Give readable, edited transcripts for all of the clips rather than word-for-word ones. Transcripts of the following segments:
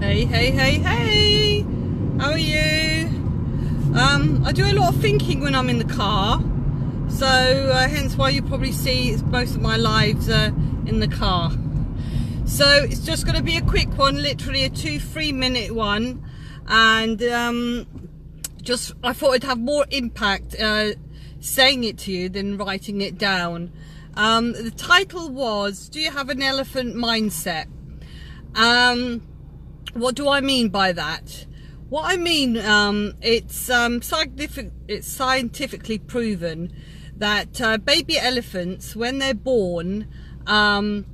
Hey, hey, hey, hey! How are you? I do a lot of thinking when I'm in the car, so hence why you probably see most of my lives in the car. So it's just going to be a quick one, literally a 2-3 minute one, and I thought it'd have more impact saying it to you than writing it down. The title was, do you have an elephant mindset? What do I mean by that? What I mean, it's scientifically proven that baby elephants, when they're born and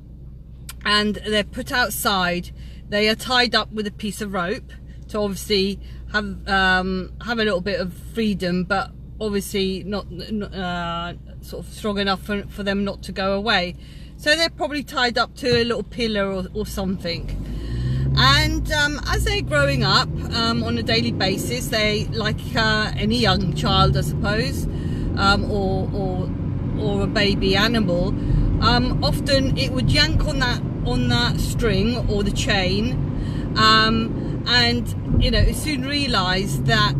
they're put outside, they are tied up with a piece of rope to obviously have a little bit of freedom, but obviously not sort of strong enough for them not to go away. So they're probably tied up to a little pillar or something. And as they're growing up on a daily basis, they, like any young child, I suppose, or a baby animal, often it would yank on that string or the chain, and you know, it soon realised that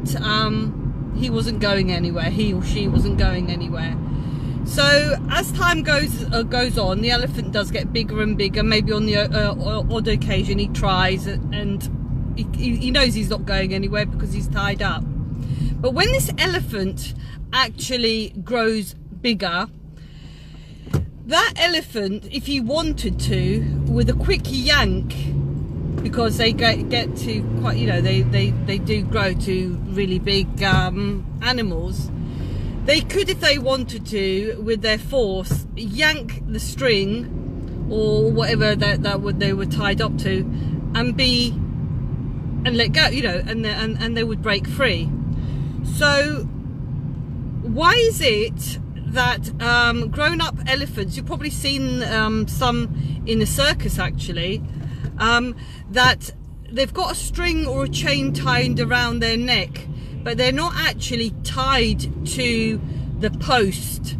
he wasn't going anywhere. He or she wasn't going anywhere. So as time goes on, the elephant does get bigger and bigger. Maybe on the odd occasion he tries, and he knows he's not going anywhere because he's tied up. But when this elephant actually grows bigger, that elephant, if he wanted to, with a quick yank, because they get to quite, you know, they do grow to really big animals, they could, if they wanted to, with their force, yank the string or whatever that they were tied up to, and let go, you know, and they would break free. So why is it that grown-up elephants, you've probably seen some in the circus actually, that they've got a string or a chain tied around their neck, but they're not actually tied to the post.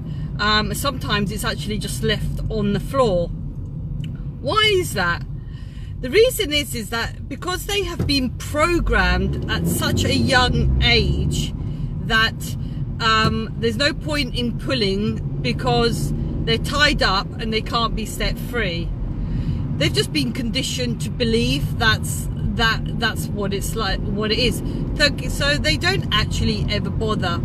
Sometimes it's actually just left on the floor. Why is that? The reason is that because they have been programmed at such a young age that there's no point in pulling, because they're tied up and they can't be set free. They've just been conditioned to believe that's what it's like, what it is. So they don't actually ever bother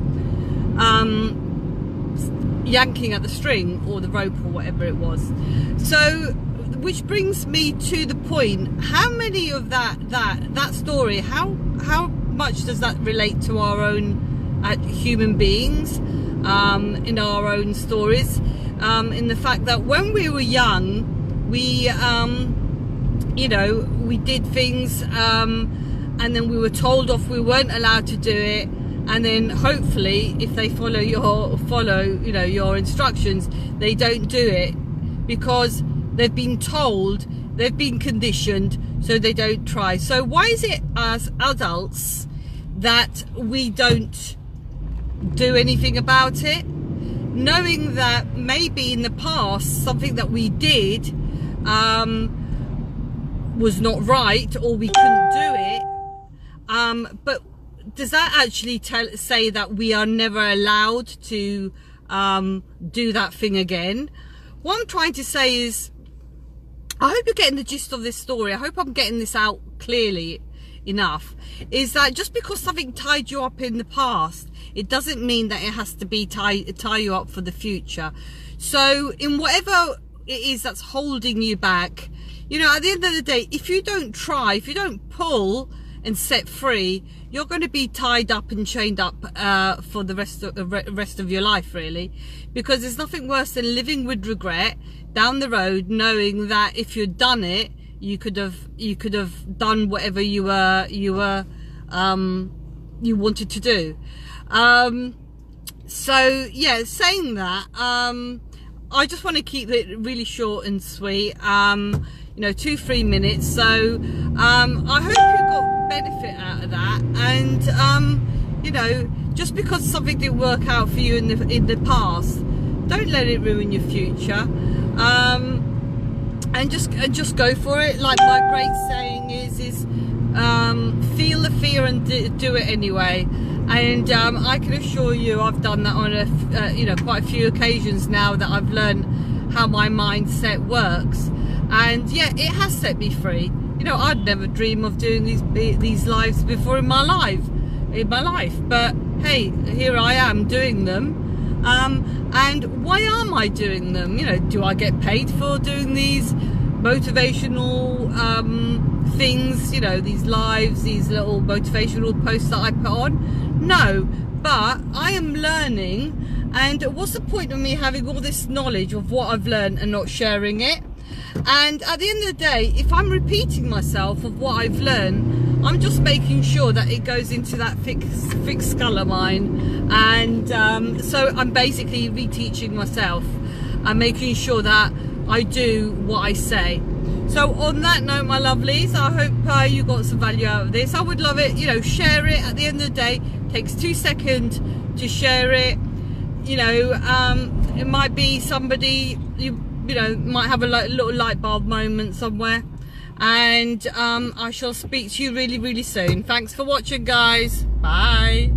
yanking at the string or the rope or whatever it was. So, which brings me to the point: how many of that story? How much does that relate to our own human beings, in our own stories? In the fact that when we were young, we you know, we did things, and then we were told off, we weren't allowed to do it, and then hopefully if they follow you know, your instructions, they don't do it because they've been told, they've been conditioned, so they don't try. So why is it as adults that we don't do anything about it, knowing that maybe in the past something that we did was not right, or we couldn't do it, but does that actually say that we are never allowed to do that thing again? What I'm trying to say is, I hope you're getting the gist of this story. I hope I'm getting this out clearly enough, is that just because something tied you up in the past, it doesn't mean that it has to be tie you up for the future. So in whatever it is that's holding you back, you know, at the end of the day, if you don't try, if you don't pull and set free, you're going to be tied up and chained up for the rest of your life, really, because there's nothing worse than living with regret down the road, knowing that if you'd done it, you could have done whatever you wanted to do. So yeah, saying that, I just want to keep it really short and sweet. You know, 2-3 minutes. So I hope you got benefit out of that. And you know, just because something didn't work out for you in the past, don't let it ruin your future. And just go for it. Like my great saying is feel the fear and do it anyway. And I can assure you, I've done that on quite a few occasions now, that I've learned how my mindset works. And yeah, it has set me free. You know, I'd never dream of doing these lives before in my life. But hey, here I am doing them. And why am I doing them? You know, do I get paid for doing these motivational things? You know, these lives, these little motivational posts that I put on? No, but I am learning. And what's the point of me having all this knowledge of what I've learned and not sharing it? And at the end of the day, if I'm repeating myself of what I've learned, I'm just making sure that it goes into that thick skull of mine. And so I'm basically reteaching myself and making sure that I do what I say. So on that note, my lovelies, I hope you got some value out of this. I would love it, you know, share it. At the end of the day, it takes 2 seconds to share it. You know, it might be somebody, you know, might have a little light bulb moment somewhere. And I shall speak to you really, really soon. Thanks for watching, guys. Bye.